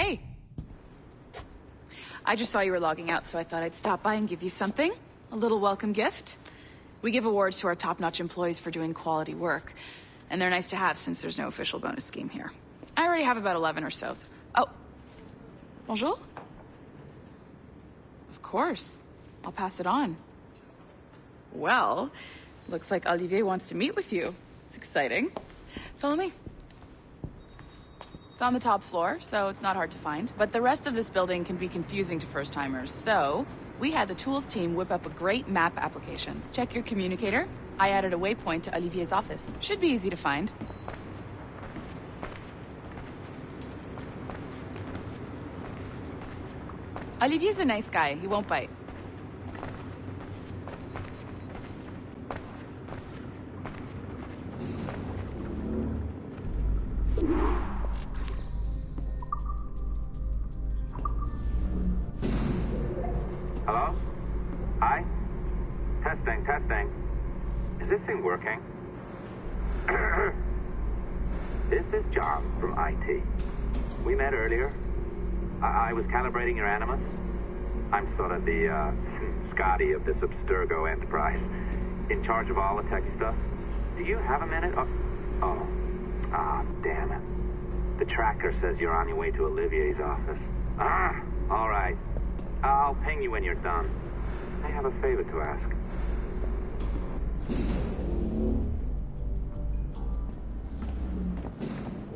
Hey. I just saw you were logging out, so I thought I'd stop by and give you something. A little welcome gift. We give awards to our top-notch employees for doing quality work, and they're nice to have since there's no official bonus scheme here. I already have about 11 or so. Oh. Bonjour? Of course. I'll pass it on. Well, looks like Olivier wants to meet with you. It's exciting. Follow me. It's on the top floor, so it's not hard to find. But the rest of this building can be confusing to first-timers, so we had the tools team whip up a great map application. Check your communicator. I added a waypoint to Olivier's office. Should be easy to find. Olivier's a nice guy. He won't bite. Hello? Hi? Testing, testing. Is this thing working? This is John from IT. We met earlier. I was calibrating your Animus. I'm sort of the, Scotty of this Abstergo enterprise. In charge of all the techie stuff. Do you have a minute? Damn it. The tracker says you're on your way to Olivier's office. All right. I'll ping you when you're done. I have a favor to ask.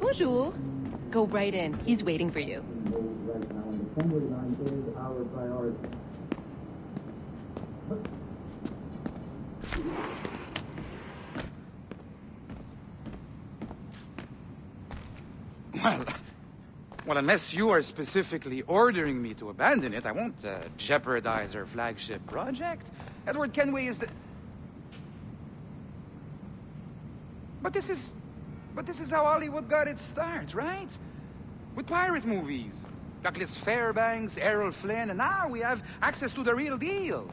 Bonjour. Go right in. He's waiting for you. Well, unless you are specifically ordering me to abandon it, I won't jeopardize our flagship project. Edward Kenway is the... But this is how Hollywood got its start, right? With pirate movies. Douglas Fairbanks, Errol Flynn, and now we have access to the real deal.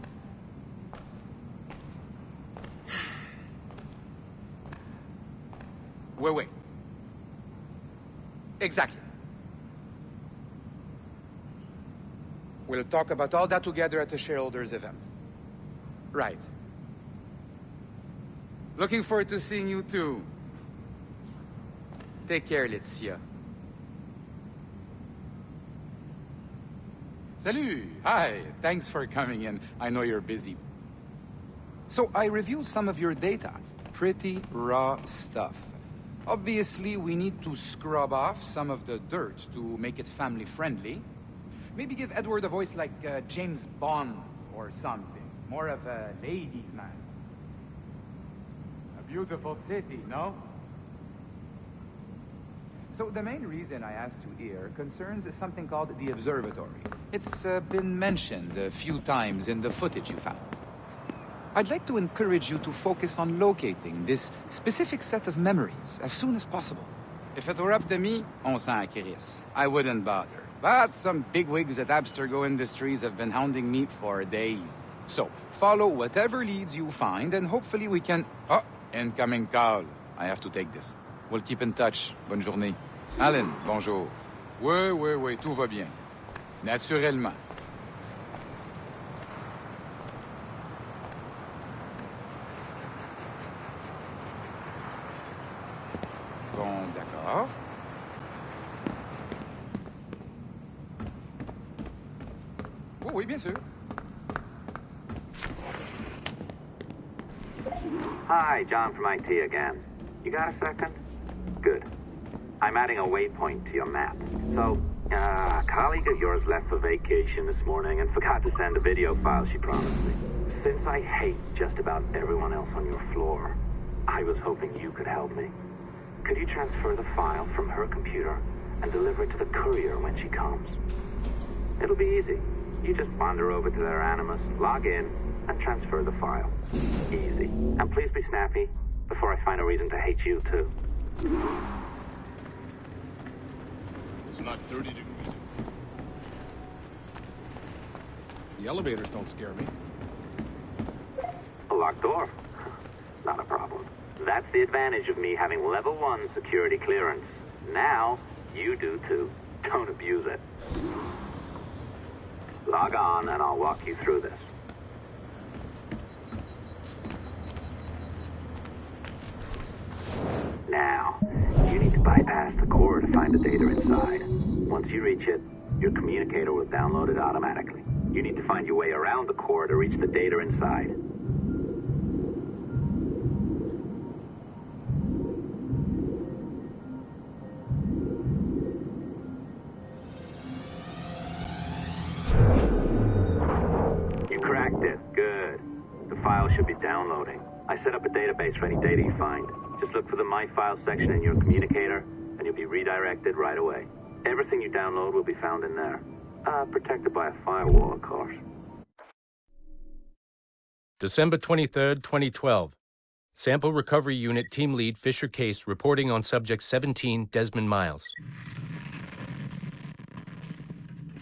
Wait. Exactly. We'll talk about all that together at the shareholders event. Right. Looking forward to seeing you too. Take care, Laetitia. Salut! Hi, thanks for coming in. I know you're busy. So I reviewed some of your data. Pretty raw stuff. Obviously, we need to scrub off some of the dirt to make it family-friendly. Maybe give Edward a voice like James Bond or something. More of a ladies' man. A beautiful city, no? So the main reason I asked you here concerns something called the observatory. It's been mentioned a few times in the footage you found. I'd like to encourage you to focus on locating this specific set of memories as soon as possible. If it were up to me, on s'en crisse. I wouldn't bother. But some bigwigs at Abstergo Industries have been hounding me for days. So, follow whatever leads you find, and hopefully we can... Oh, incoming call. I have to take this. We'll keep in touch. Bonne journée. Alan, bonjour. Oui, tout va bien. Naturellement. Bon, d'accord. Oh, oui, bien sûr. Hi, John from IT again. You got a second? Good. I'm adding a waypoint to your map. So, a colleague of yours left for vacation this morning and forgot to send a video file she promised me. Since I hate just about everyone else on your floor, I was hoping you could help me. Could you transfer the file from her computer and deliver it to the courier when she comes? It'll be easy. You just wander over to their Animus, log in, and transfer the file. Easy. And please be snappy before I find a reason to hate you too. It's not 30 degrees. The elevators don't scare me. A locked door? Not a problem. That's the advantage of me having level 1 security clearance. Now, you do too. don't abuse it. Log on and I'll walk you through this. Now, you need to bypass the core to find the data inside. Once you reach it, your communicator will download it automatically. You need to find your way around the core to reach the data inside. You cracked it. Good. The file should be downloading. I set up a database for any data you find. Just look for the My Files section in your communicator, and you'll be redirected right away. Everything you download will be found in there. Protected by a firewall, of course. December 23rd, 2012. Sample Recovery Unit Team Lead Fisher Case reporting on Subject 17, Desmond Miles.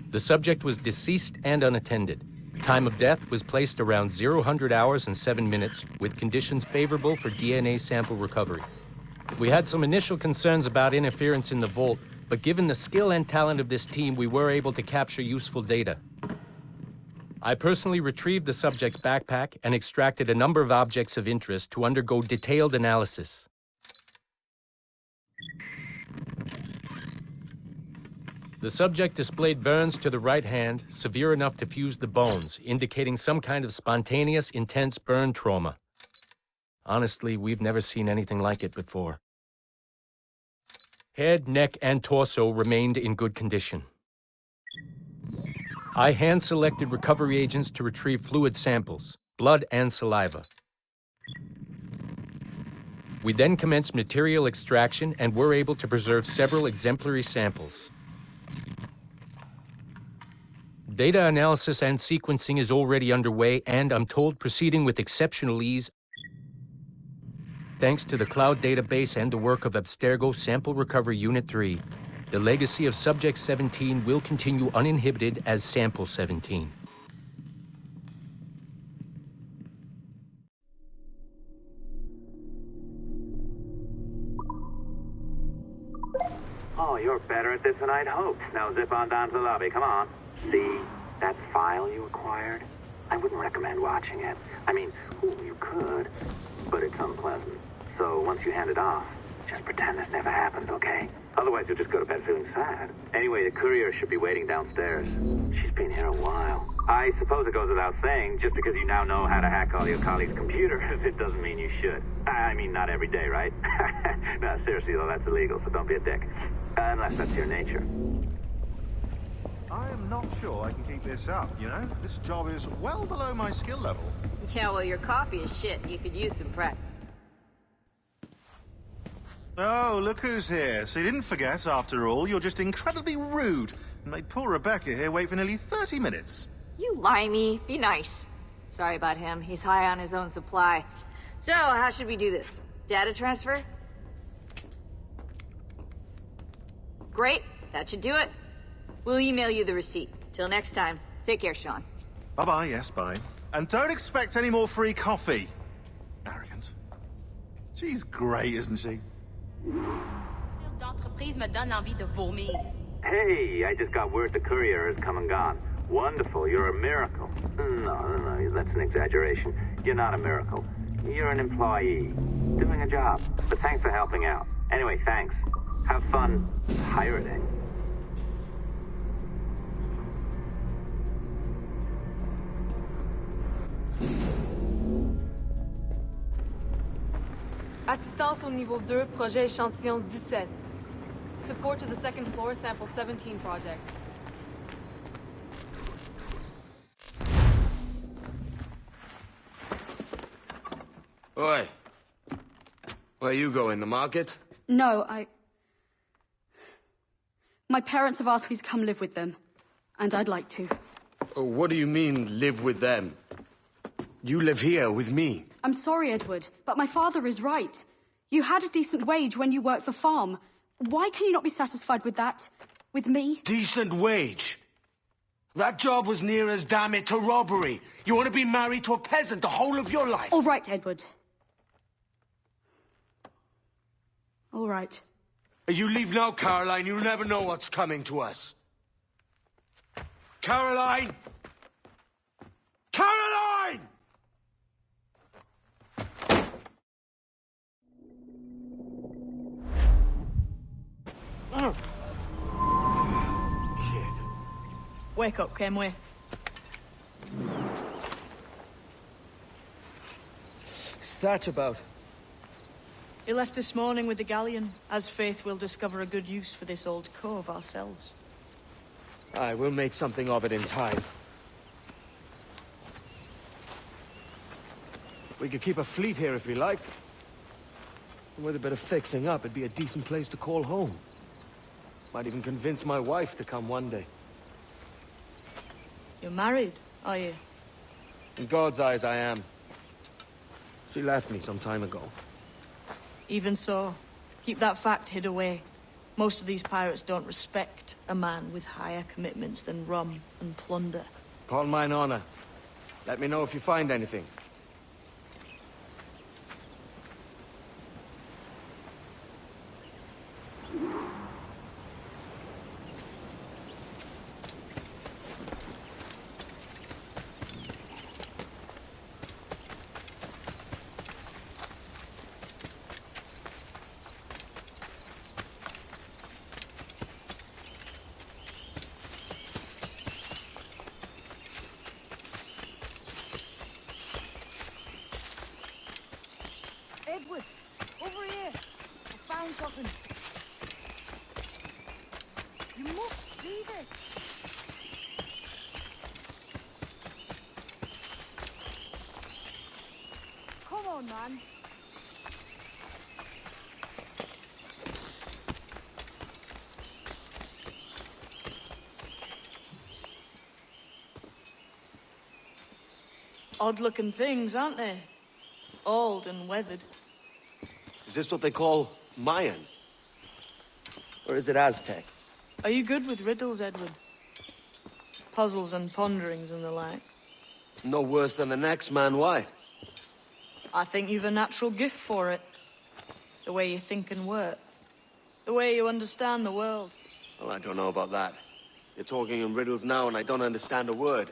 The subject was deceased and unattended. Time of death was placed around 00 hours and 7 minutes, with conditions favorable for DNA sample recovery. We had some initial concerns about interference in the vault, but given the skill and talent of this team, we were able to capture useful data. I personally retrieved the subject's backpack and extracted a number of objects of interest to undergo detailed analysis. The subject displayed burns to the right hand, severe enough to fuse the bones, indicating some kind of spontaneous, intense burn trauma. Honestly, we've never seen anything like it before. Head, neck, and torso remained in good condition. I hand-selected recovery agents to retrieve fluid samples, blood and saliva. We then commenced material extraction and were able to preserve several exemplary samples. Data analysis and sequencing is already underway, and I'm told proceeding with exceptional ease thanks to the cloud database and the work of Abstergo Sample Recovery Unit 3. The legacy of Subject 17 will continue uninhibited as Sample 17. Oh, you're better at this than I'd hoped. Now zip on down to the lobby. Come on. See that file you acquired? I wouldn't recommend watching it. I mean, you could, but it's unpleasant. So once you hand it off, just pretend this never happened, okay? Otherwise, you'll just go to bed feeling sad. Anyway, the courier should be waiting downstairs. She's been here a while. I suppose it goes without saying, just because you now know how to hack all your colleagues' computers, it doesn't mean you should. I mean, not every day, right? No, seriously, though, that's illegal, so don't be a dick. Unless that's your nature. I am not sure I can keep this up, you know? This job is well below my skill level. Yeah, well, your coffee is shit. You could use some prep. Oh, look who's here. So you didn't forget, after all, you're just incredibly rude and made poor Rebecca here wait for nearly 30 minutes. You limey. Be nice. Sorry about him. He's high on his own supply. So, how should we do this? Data transfer? Great. That should do it. We'll email you the receipt. Till next time. Take care, Sean. Bye-bye, yes, bye. And don't expect any more free coffee. Arrogant. She's great, isn't she? D'entreprise me donne envie de vomir. Hey, I just got word the courier has come and gone. Wonderful, you're a miracle. No, that's an exaggeration. You're not a miracle. You're an employee, doing a job. But thanks for helping out. Anyway, thanks. Have fun pirating. Assistance au niveau 2, projet échantillon 17. Support to the second floor, sample 17 project. Oi. Where you going, the market? No, my parents have asked me to come live with them, and I'd like to. Oh, what do you mean, live with them? You live here with me. I'm sorry, Edward, but my father is right. You had a decent wage when you worked the farm. Why can you not be satisfied with that? With me? Decent wage? That job was near as, damn it, to robbery. You want to be married to a peasant the whole of your life? All right, Edward. All right. You leave now, Caroline, you'll never know what's coming to us. Caroline! Caroline! Kid. Wake up, Kenway. What's that about? He left this morning with the galleon, as faith we'll discover a good use for this old cove ourselves. Aye, we'll make something of it in time. We could keep a fleet here if we liked. And with a bit of fixing up, it'd be a decent place to call home. Might even convince my wife to come one day. You're married, are you? In God's eyes, I am. She left me some time ago. Even so, keep that fact hid away. Most of these pirates don't respect a man with higher commitments than rum and plunder. Upon mine honor. Let me know if you find anything. Edward, over here. I found something. You must see this. Come on, man. Odd-looking things, aren't they? Old and weathered. Is this what they call Mayan? Or is it Aztec? Are you good with riddles, Edward? Puzzles and ponderings and the like? No worse than the next man, why? I think you've a natural gift for it. The way you think and work. The way you understand the world. Well, I don't know about that. You're talking in riddles now and I don't understand a word.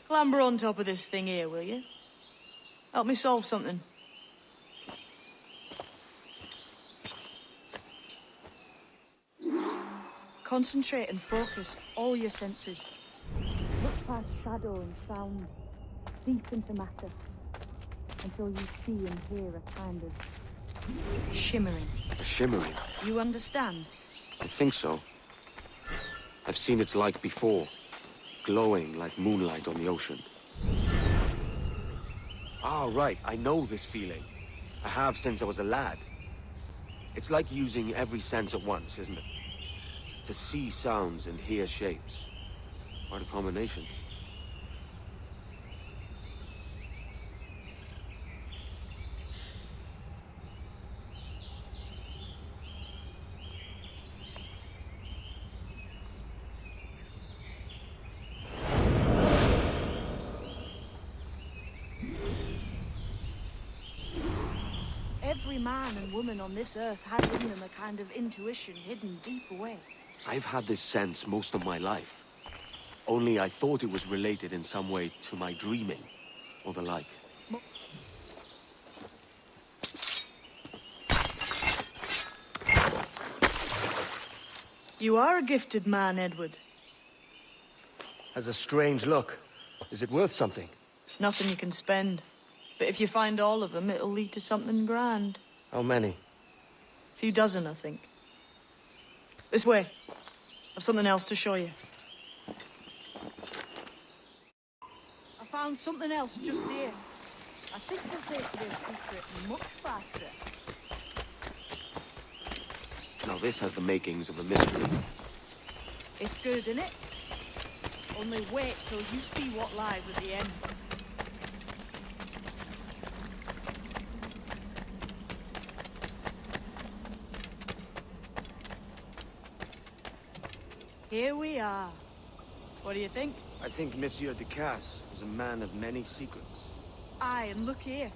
Clamber on top of this thing here, will you? Help me solve something. Concentrate and focus all your senses. Look past shadow and sound, deep into matter, until you see and hear a kind of shimmering. A shimmering? You understand? I think so. I've seen its like before, glowing like moonlight on the ocean. Ah, right, I know this feeling. I have since I was a lad. It's like using every sense at once, isn't it? To see sounds and hear shapes. Quite a combination. Every man and woman on this earth has in them a kind of intuition hidden deep away. I've had this sense most of my life. Only I thought it was related in some way to my dreaming, or the like. You are a gifted man, Edward. Has a strange look. Is it worth something? Nothing you can spend. But if you find all of them, it'll lead to something grand. How many? A few dozen, I think. This way. I've something else to show you. I found something else just here. I think you'll take this secret much faster. Now this has the makings of a mystery. It's good, isn't it? Only wait till you see what lies at the end. Here we are. What do you think? I think Monsieur Ducasse was a man of many secrets. Aye, and look here.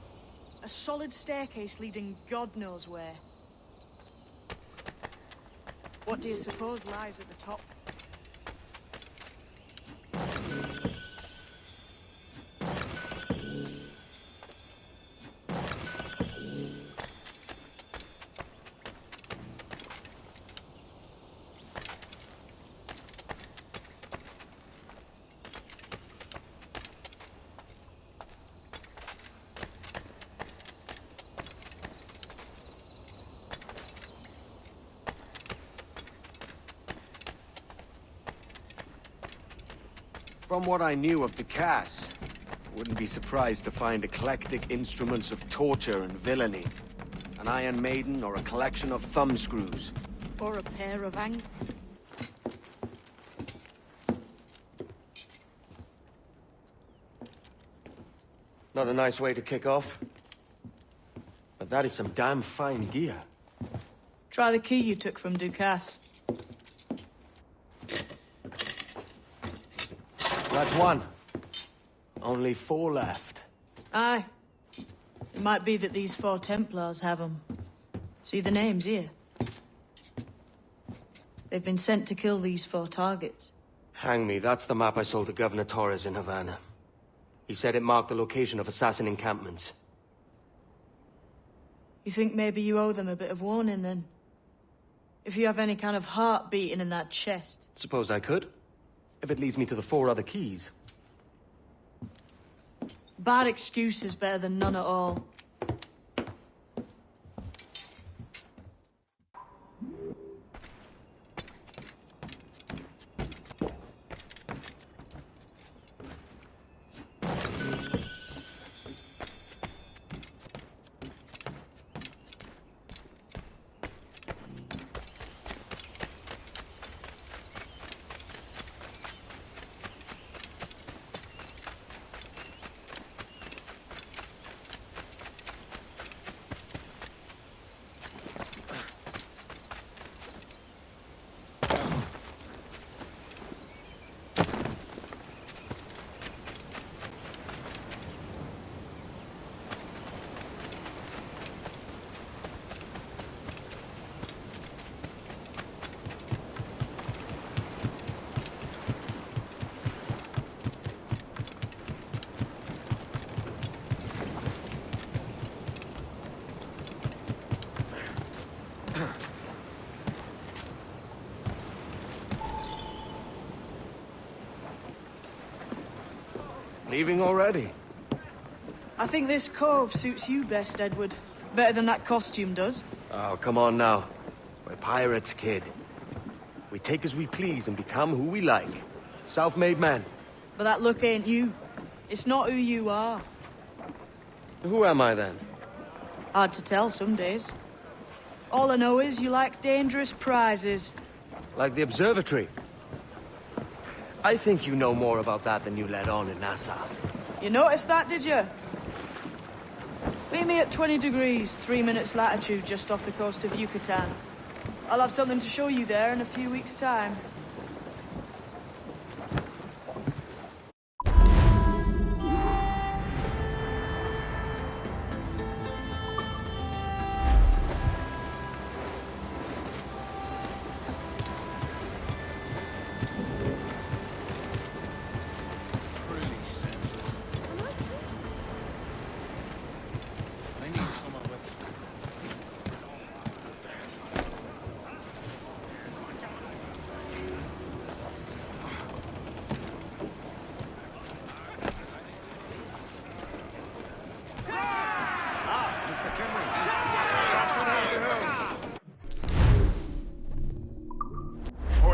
A solid staircase leading God knows where. What do you suppose lies at the top? From what I knew of Ducasse, I wouldn't be surprised to find eclectic instruments of torture and villainy. An Iron Maiden or a collection of thumbscrews. Or a pair of Not a nice way to kick off. But that is some damn fine gear. Try the key you took from Ducasse. That's one. Only 4 left. Aye. It might be that these 4 Templars have them. See the names here? They've been sent to kill these 4 targets. Hang me, that's the map I sold to Governor Torres in Havana. He said it marked the location of assassin encampments. You think maybe you owe them a bit of warning, then? If you have any kind of heart beating in that chest. Suppose I could? If it leads me to the 4 other keys. Bad excuse is better than none at all. Leaving already? I think this cove suits you best, Edward. Better than that costume does. Oh, come on now. We're pirates, kid. We take as we please and become who we like. Self-made men. But that look ain't you. It's not who you are. Who am I then? Hard to tell some days. All I know is you like dangerous prizes. Like the observatory. I think you know more about that than you let on in Nassau. You noticed that, did you? Meet me at 20 degrees, 3 minutes latitude just off the coast of Yucatan. I'll have something to show you there in a few weeks' time.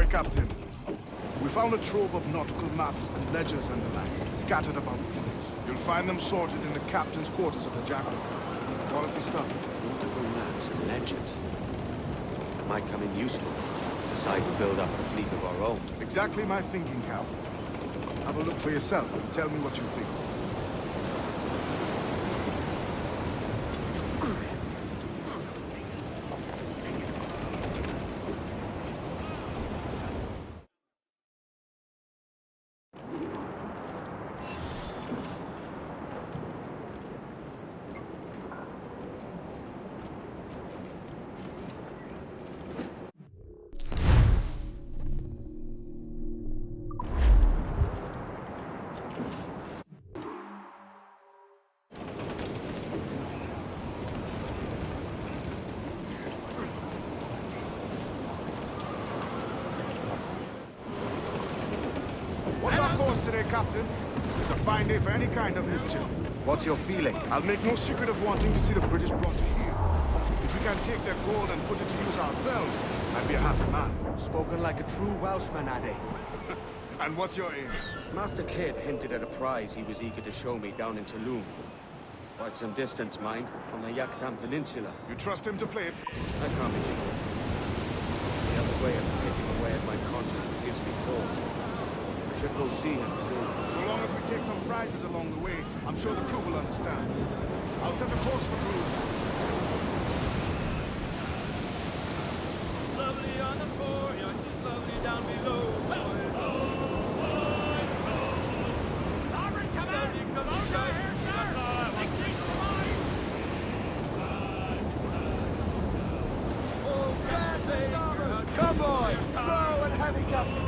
Captain. We found a trove of nautical maps and ledgers and the like, scattered about the village. You'll find them sorted in the captain's quarters of the Jackal. Quality stuff. Nautical maps and ledgers. That might come in useful. Decide to build up a fleet of our own. Exactly my thinking, Captain. Have a look for yourself and tell me what you think. Captain. It's a fine day for any kind of mischief. What's your feeling? I'll make no secret of wanting to see the British brought to heel. If we can take their gold and put it to use ourselves, I'd be a happy man. Spoken like a true Welshman, Addy. And what's your aim? Master Kidd hinted at a prize he was eager to show me down in Tulum. Quite some distance, mind, on the Yucatan Peninsula. You trust him to play it? I can't be sure. He has a way of picking away at my conscience that gives me pause. I should go see him soon. So long as we take some prizes along the way, I'm sure the crew will understand. I'll set the course for Tulum. Lovely on the floor, young is lovely down below. Robert, come on! Come on, go here, sir! Victory's mine! Oh, Captain! Come on! Slow and heavy, Captain!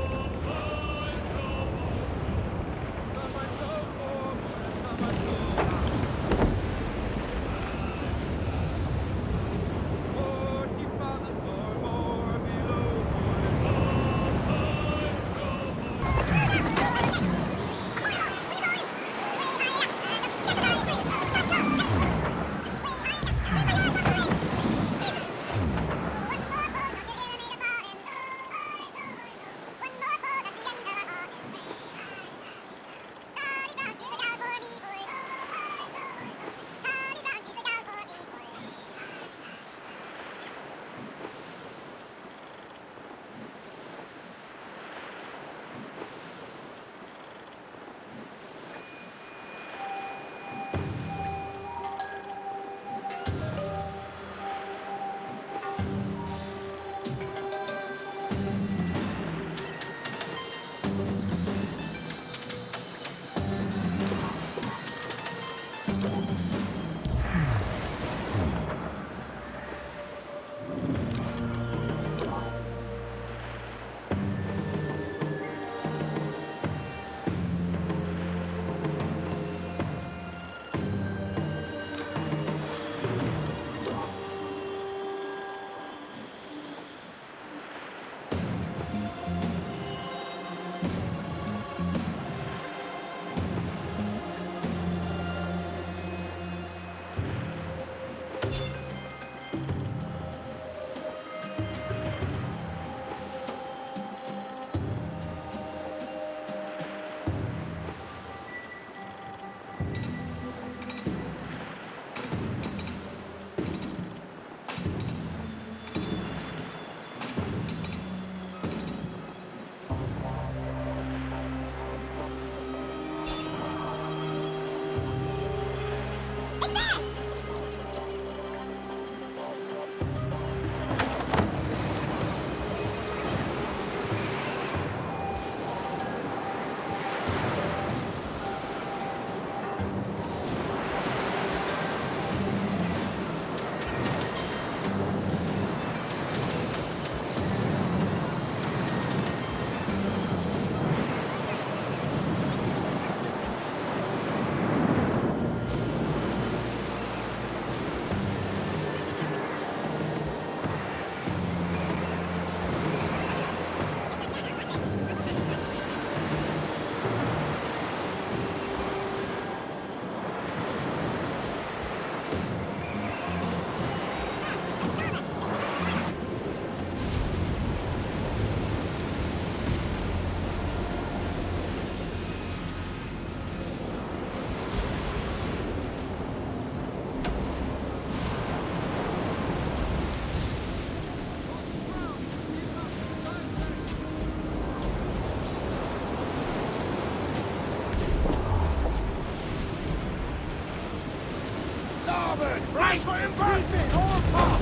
Brace! All top!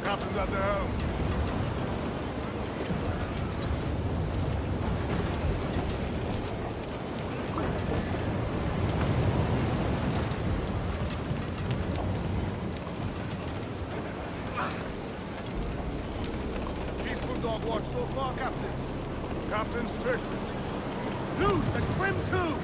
Captain's at the helm. Dog watch so far, Captain. Captain strict. Loose and trim too!